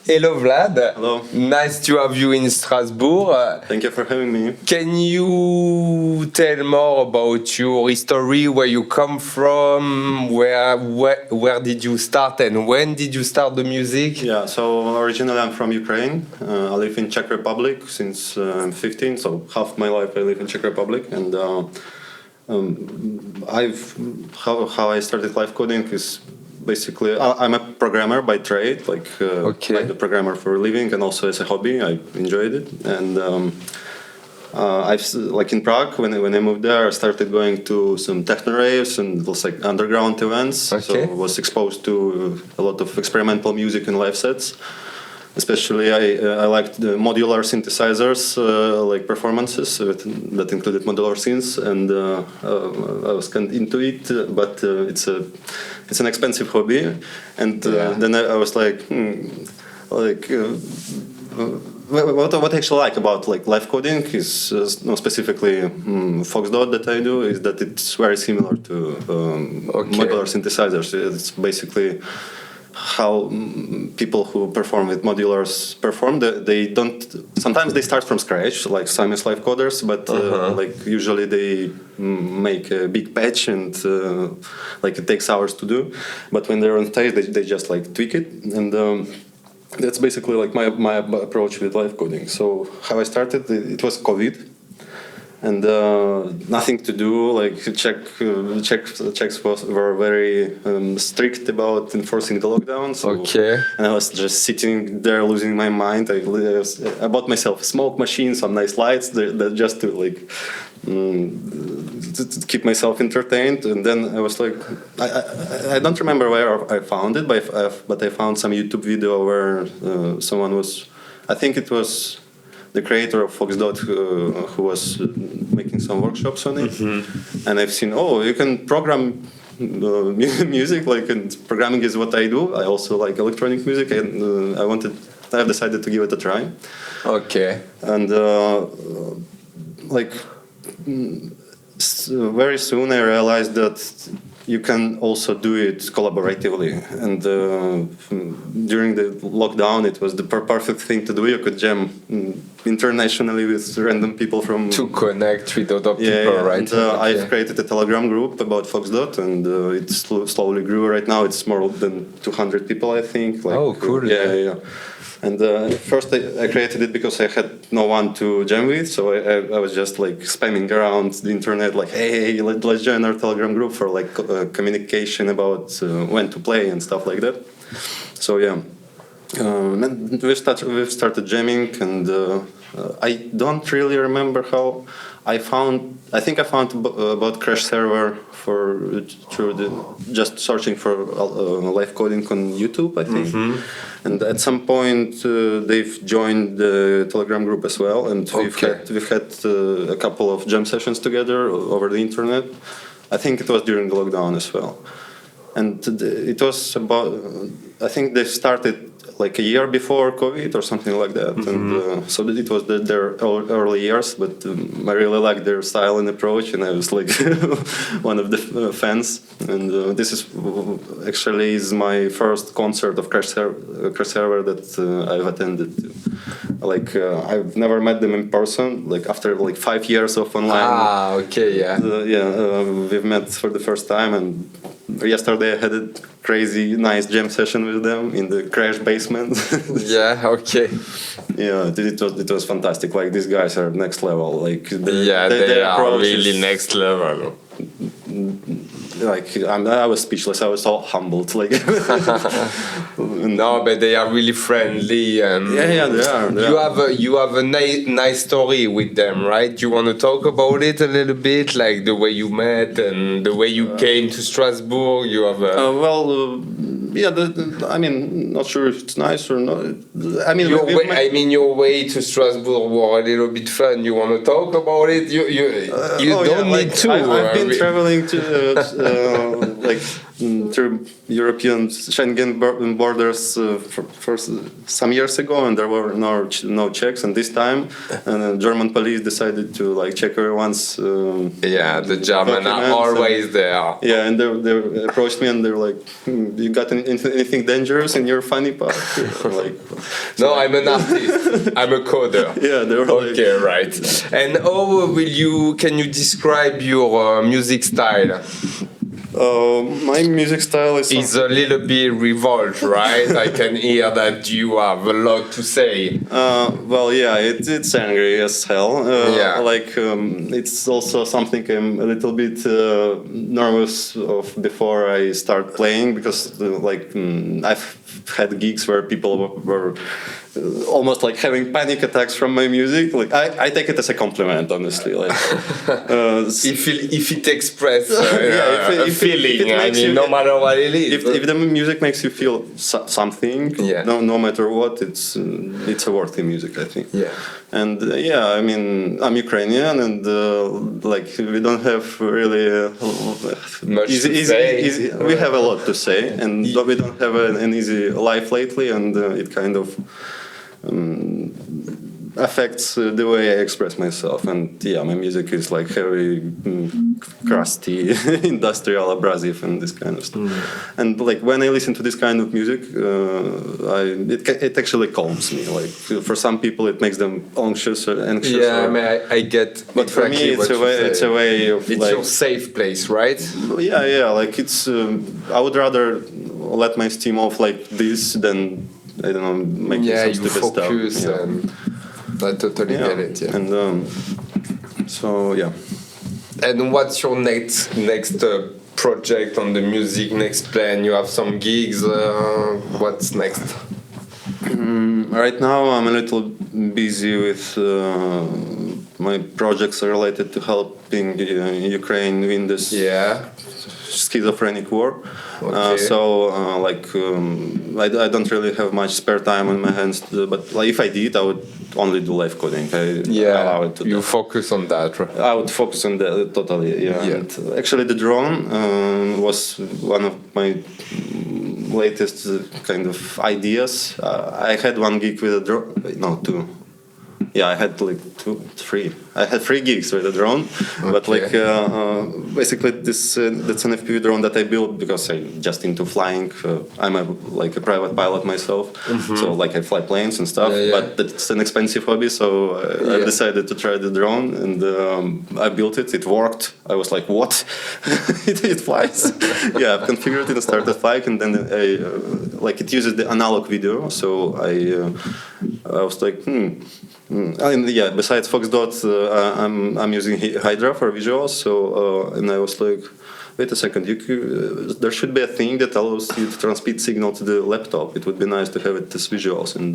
Hello, Vlad. Hello. Nice to have you in Strasbourg. Thank you for having me. Can you tell more about your history, where you come from, where did you start, and when did you start the music? Yeah, so originally I'm from Ukraine. I live in Czech Republic since I'm 15, so half my life I live in Czech Republic. And how I started live coding is basically I'm a programmer by trade, like a programmer for a living, and also as a hobby. I enjoyed it, and I've like in Prague when I moved there, I started going to some techno raves and it was like underground events. So I was exposed to a lot of experimental music and live sets. Especially, I liked the modular synthesizers, like performances that included modular synths, and I was kind of into it. But it's an expensive hobby, and then I was like, what I actually like about like live coding is specifically Foxdot that I do is that it's very similar to modular synthesizers. It's basically how people who perform with modulars perform. They don't. Sometimes they start from scratch, like Siemens live coders, but like usually they make a big patch and like it takes hours to do. But when they're on stage, they just like tweak it, and that's basically like my approach with live coding. So how I started, it was COVID. And nothing to do. Like Czechs were very strict about enforcing the lockdown. So, and I was just sitting there losing my mind. I bought myself a smoke machine, some nice lights, that just to like to keep myself entertained. And then I was like, I don't remember where I found it, but I found some YouTube video where someone was. I think it was the creator of Foxdot who was making some workshops on it, and I've seen, you can program music, like, and programming is what I do. I also like electronic music, and I decided to give it a try. And like very soon I realized that you can also do it collaboratively, and during the lockdown it was the perfect thing to do. You could jam internationally with random people from... To connect with other people, right? And I've created a Telegram group about Foxdot, and it slowly grew. Right now it's more than 200 people, I think. Like, cool. Yeah. And first I created it because I had no one to jam with, so I was just like spamming around the internet like, hey, let's join our Telegram group for like communication about when to play and stuff like that. So yeah, we've started jamming, and I don't really remember how I think I found about Crash server just searching for live coding on YouTube, I think. And at some point they've joined the Telegram group as well, and we've had a couple of jam sessions together over the internet. I think it was during the lockdown as well. And it was about, I think they started like a year before COVID or something like that. And so it was their early years, but I really liked their style and approach, and I was like one of the fans. And this is actually my first concert of Crash Server that I've attended. Like I've never met them in person. Like after like 5 years of online. We've met for the first time, and yesterday I had a crazy nice jam session with them in the Crash basement. It was fantastic. Like these guys are next level. Like they are really next level. Like I was speechless. I was so humbled. Like no, but they are really friendly, and they are. You have a nice story with them, right? You want to talk about it a little bit, like the way you met and the way you came to Strasbourg. You have I mean, not sure if it's nice or not. I mean, your way to Strasbourg were a little bit fun. You want to talk about it? You don't need to. I've been traveling to like through European Schengen borders for some years ago, and there were no checks. And this time, German police decided to like check everyone's. The German are always there. Yeah, and they approached me and they're like, "You got anything dangerous in your funny part? Like, no, I'm an artist. I'm a coder. Yeah, they're okay, right. And how can you describe your music style? My music style is a little bit revolt, right? I can hear that you have a lot to say. Well, yeah, it's angry as hell. Like, it's also something I'm a little bit nervous of before I start playing, because I've had gigs where people were almost like having panic attacks from my music. Like, I take it as a compliment, honestly. Like, if it expresses a feeling, I mean, no matter what it is. If the music makes you feel something, no matter what, it's a worthy music, I think. Yeah. And I mean, I'm Ukrainian, and like, we don't have really much to say. We have a lot to say, and we don't have an easy life lately, and it kind of affects the way I express myself. And my music is like heavy, crusty, industrial, abrasive, and this kind of stuff. And like, when I listen to this kind of music, it actually calms me. Like, for some people it makes them anxious. Yeah, I mean, I get. But for me, it's a way of. It's your safe place, right? Yeah. Like, it's. I would rather let my steam off like this than, I don't know, making some stupid stuff. Yeah, and I totally get it. Yeah. And so yeah. And what's your next project on the music? Next plan? You have some gigs. What's next? Right now, I'm a little busy with my projects related to helping Ukraine win this schizophrenic war. Okay. I don't really have much spare time on my hands, but like, if I did, I would only do live coding. Allow it to you focus on that, right? I would focus on that totally. Yeah. And actually, the drone was one of my latest kind of ideas. I had one gig with a drone. No, two. Yeah, I had like three. I had 3 gigs with a drone, but like basically that's an FPV drone that I built because I'm just into flying. I'm a private pilot myself, so like I fly planes and stuff. But that's an expensive hobby, so I decided to try the drone, and I built it. It worked. I was like, what? it flies. Yeah, I configured it and started flying, and then it uses the analog video. So I was like, And besides Foxdot, I'm using Hydra for visuals. So and I was like, wait a second, there should be a thing that allows you to transmit signal to the laptop. It would be nice to have it as visuals. And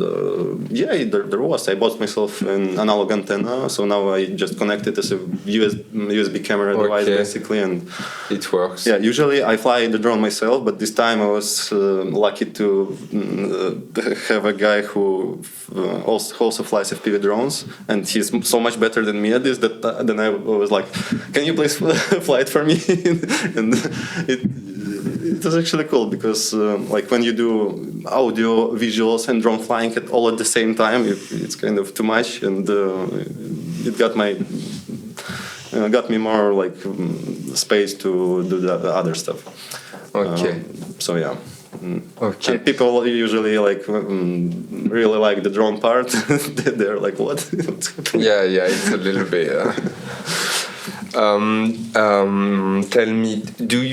there was. I bought myself an analog antenna, so now I just connect it as a USB camera device, basically, and it works. Yeah, usually I fly the drone myself, but this time I was lucky to have a guy who also flies FPV drones, and he's so much better than me at this that then I was like, can you please fly it for me? And it was actually cool because like when you do audio, visuals, and drone flying all at the same time, it's kind of too much, and it got me more like space to do the other stuff. Okay. So yeah. Okay. And people usually really like the drone part. They're like, what? Yeah, it's a little bit. Tell me, will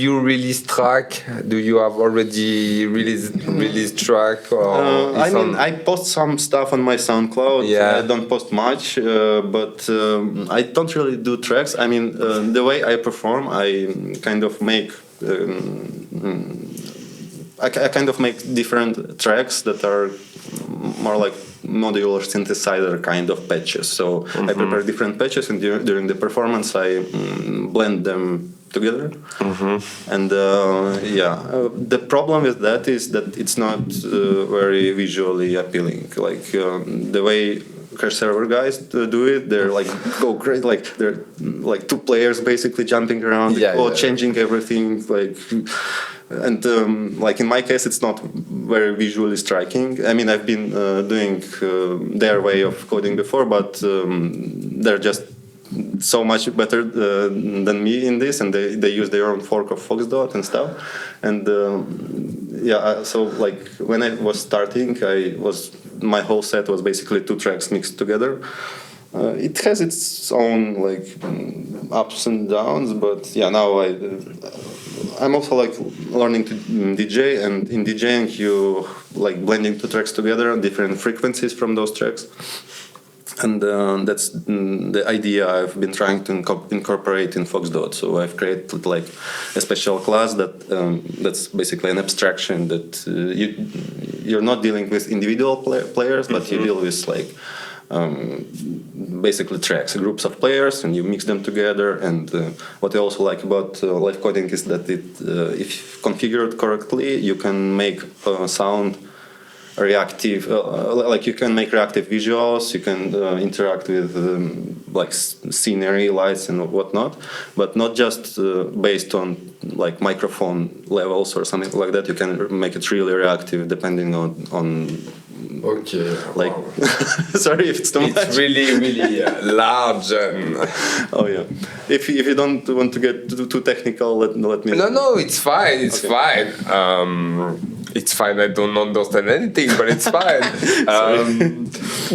you release track? Do you have already released track? I post some stuff on my SoundCloud. I don't post much, but I don't really do tracks. I mean, the way I perform, I kind of make different tracks that are more like modular synthesizer kind of patches. So I prepare different patches, and during the performance I blend them together. And the problem with that is that it's not very visually appealing. Like the way Crash Server guys do it, they're like go crazy, like they're like 2 players basically jumping around, changing everything, like. And like in my case, it's not very visually striking. I mean, I've been doing their way of coding before, but they're just so much better than me in this, and they use their own fork of Foxdot and stuff. And so like when I was starting, my whole set was basically 2 tracks mixed together. It has its own like ups and downs, but yeah, now I'm also like learning to DJ, and in DJing you like blending 2 tracks together, different frequencies from those tracks. And that's the idea I've been trying to incorporate in Foxdot. So I've created like a special class that's basically an abstraction that you're not dealing with individual players, but you deal with like basically tracks, groups of players, and you mix them together. And what I also like about live coding is that if configured correctly, you can make sound reactive, like you can make reactive visuals, you can interact with like scenery, lights and whatnot, but not just based on like microphone levels or something like that. You can make it really reactive depending on Okay. like wow. sorry if it's too much. It's really large and oh yeah. If you don't want to get too technical, let me. No, it's fine. It's fine. It's fine. I don't understand anything, but it's fine.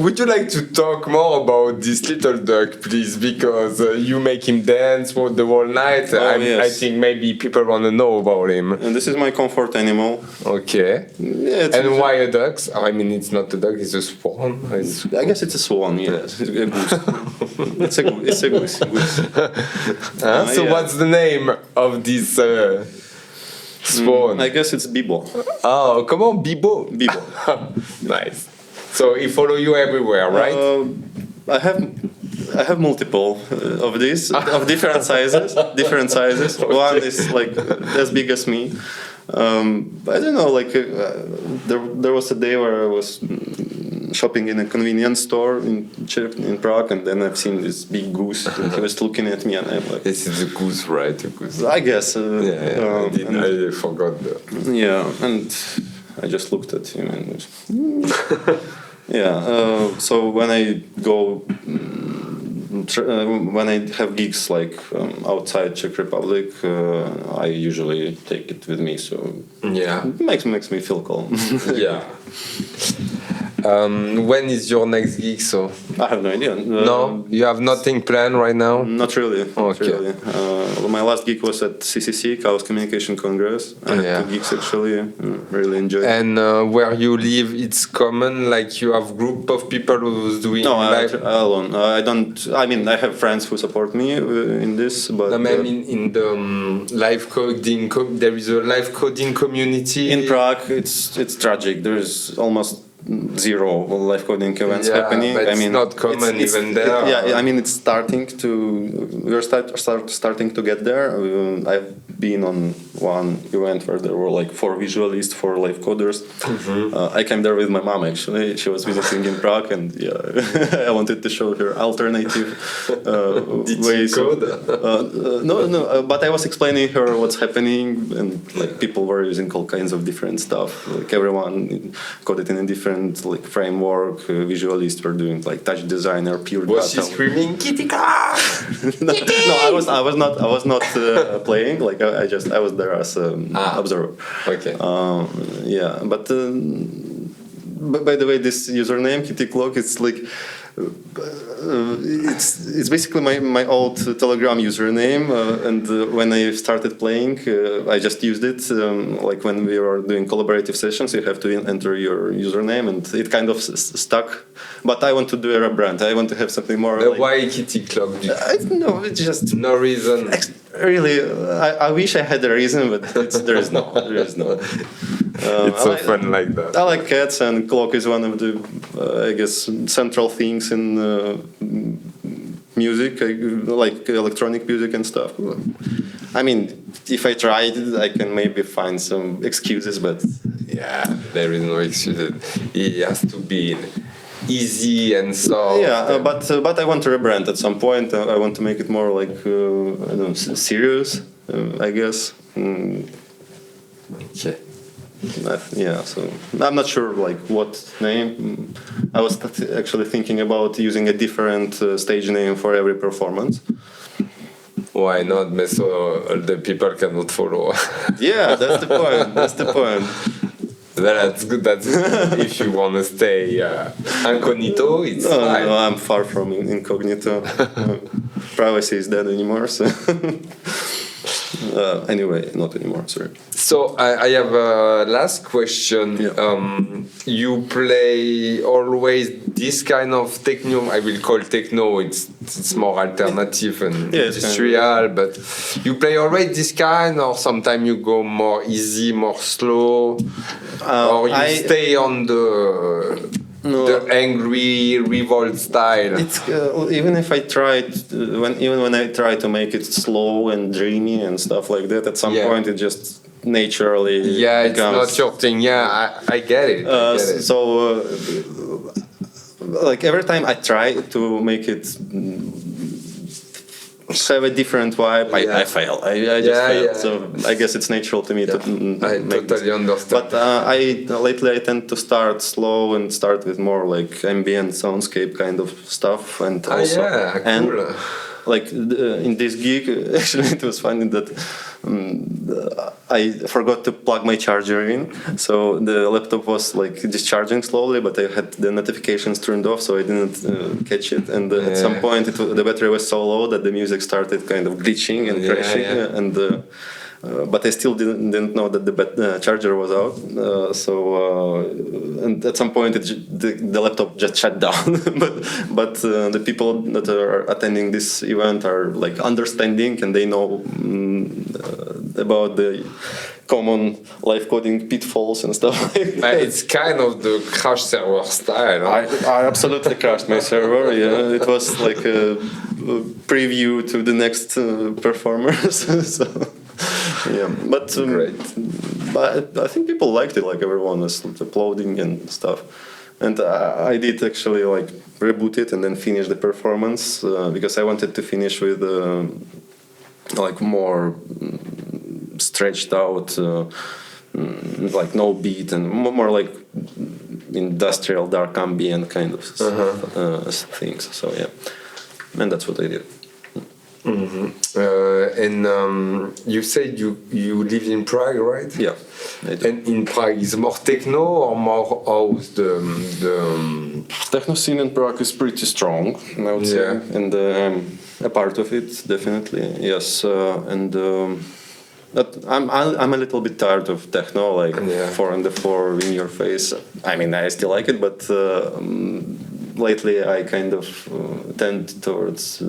Would you like to talk more about this little duck, please? Because you make him dance for the whole night. Yes. I think maybe people want to know about him. And this is my comfort animal. Okay. Yeah, and why a duck? I mean, it's not a duck. It's a swan. I guess it's a swan. Yes, it's a goose. It's a goose. So what's the name of this swan? I guess it's Bibo. Oh, come on, Bibo. Bibo. Nice. So he follow you everywhere, right? I have multiple of these, of different sizes. One is like as big as me. I don't know, like there was a day where I was shopping in a convenience store in Prague, and then I've seen this big goose, and he was looking at me, and I'm like, this is a goose, right? A goose. I guess. I forgot that. Yeah, and I just looked at him and yeah. So when I go, when I have gigs like outside Czech Republic, I usually take it with me. So yeah, it makes me feel calm. Yeah. When is your next gig? So I have no idea. No, you have nothing planned right now. Not really. Okay. Not really. My last gig was at CCC, Chaos Communication Congress. I had 2 gigs actually. Really enjoyed. And where you live, it's common. Like you have group of people who's doing. No, live... alone. I don't. I mean, I have friends who support me in this, but I mean, in the live coding, there is a live coding community in Prague. It's tragic. There is almost 0 live coding events happening. But I mean, it's not common even there. Yeah, I mean, it's starting to. We're starting to get there. I've been on one event where there were like 4 visualists, 4 live coders. I came there with my mom actually. She was visiting in Prague, and I wanted to show her alternative ways. Did you code? No, but I was explaining her what's happening, and like people were using all kinds of different stuff. Like everyone coded in a different like framework. Visualists were doing like touch designer, pure data. Was she screaming Kittyclock? No, I was not playing. Like I was there as an observer. Okay. Yeah, but by the way, this username Kittyclock, it's like it's basically my old Telegram username, and when I started playing, I just used it. Like when we were doing collaborative sessions, you have to enter your username, and it kind of stuck. But I want to do a rebrand. I want to have something more. Like, why Kittyclock? I don't know. It's just no reason. Really, I wish I had a reason, but there is no. There is no. It's so fun like that. I like cats, and clock is one of the, I guess, central things in music, like electronic music and stuff. I mean, if I tried, I can maybe find some excuses, but yeah, there is no excuses. It has to be easy and soft. Yeah, but I want to rebrand at some point. I want to make it more like I don't know, serious, I guess. Okay. Yeah, so I'm not sure like what name. I was actually thinking about using a different stage name for every performance. Why not? But so the people cannot follow. Yeah, that's the point. That's the point. That's good. That's good. If you want to stay incognito, it's fine. No, I'm far from incognito. Privacy is dead anymore. So anyway, not anymore. Sorry. So I have a last question. Yeah. You play always this kind of techno. I will call techno. It's more alternative and industrial. But you play always this kind, or sometimes you go more easy, more slow, or you stay on the angry revolt style. It's even if I tried when I try to make it slow and dreamy and stuff like that, at some point it just naturally it's not your thing. I get it. So like every time I try to make it have a different vibe, I fail. I just fail. So I guess it's natural to me to make totally understand. But lately I tend to start slow and start with more like ambient soundscape kind of stuff, and also cool. Like in this gig, actually it was funny that I forgot to plug my charger in, so the laptop was like discharging slowly, but I had the notifications turned off, so I didn't catch it. And at some point, the battery was so low that the music started kind of glitching and crashing, and but I still didn't know that the charger was out. And at some point, the laptop just shut down. but the people that are attending this event are like understanding, and they know about the common live coding pitfalls and stuff like that. It's kind of the crash server style. I absolutely crashed my server. Yeah, it was like a preview to the next performers. So. Yeah, but I think people liked it. Like everyone was applauding and stuff, and I did actually like reboot it and then finish the performance because I wanted to finish with like more stretched out, like no beat and more like industrial dark ambient kind of things. So yeah, and that's what I did. And you said you live in Prague, right? Yeah, I do. And in Prague, is more techno or more house? The techno scene in Prague is pretty strong, I would say, and I'm a part of it, definitely. Yes, and I'm a little bit tired of techno, like 4 on the floor, in your face. I mean, I still like it, but lately I kind of tend towards.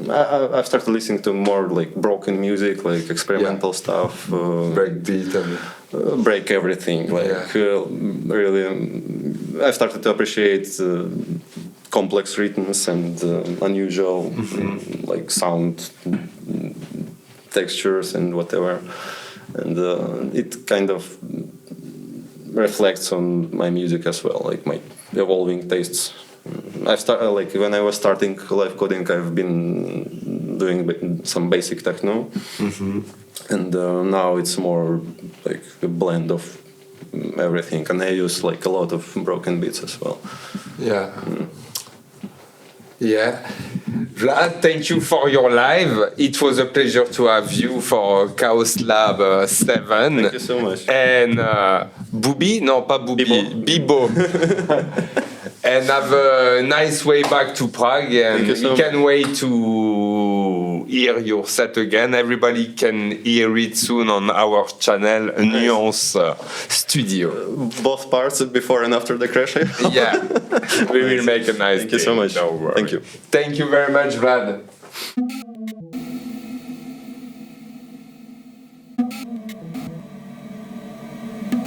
I've started listening to more like broken music, like experimental stuff, breakbeat and break everything. Like really, I've started to appreciate complex rhythms and unusual like sound textures and whatever, and it kind of reflects on my music as well, like my evolving tastes. I started like when I was starting live coding, I've been doing some basic techno, and now it's more like a blend of everything, and I use like a lot of broken beats as well. Vlad, thank you for your live. It was a pleasure to have you for Chaos Lab 7. Thank you so much. And Booby? No, pas Booby. Bibo. And have a nice way back to Prague, and we can't wait to hear your set again. Everybody can hear it soon on our channel, Nuance Studio. Both parts, before and after the crash. Yeah, we will make a nice Thank you so much. No worry. Thank you. Thank you very much, Vlad.